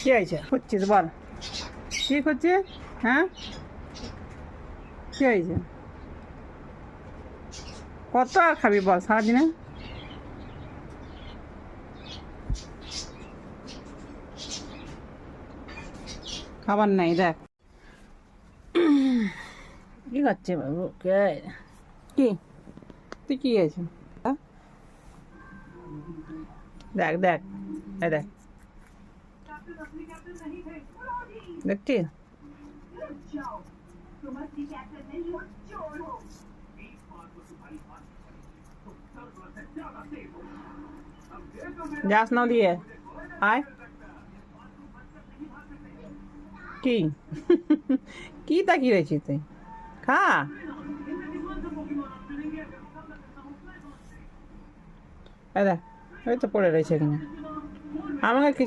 কি হয়েছে খুঁজছিস বল, কি খুঁজছিস? হ্যাঁ, কি হয়েছে? কত আর খাবি বল সারাদিনে? খাবার নাই দেখ। কি খাচ্ছে বাবু? কে? কি? তুই কি হয়েছে? হ্যাঁ? দেখ দেখ, এই দেখ, দেখছিস? যাস না দিয়ে আয়। কি? কি তাকিয়ে রয়েছিস তুই? খা। এই দেখ, ওই তো পড়ে রয়েছে এখানে। আমাকে কিছু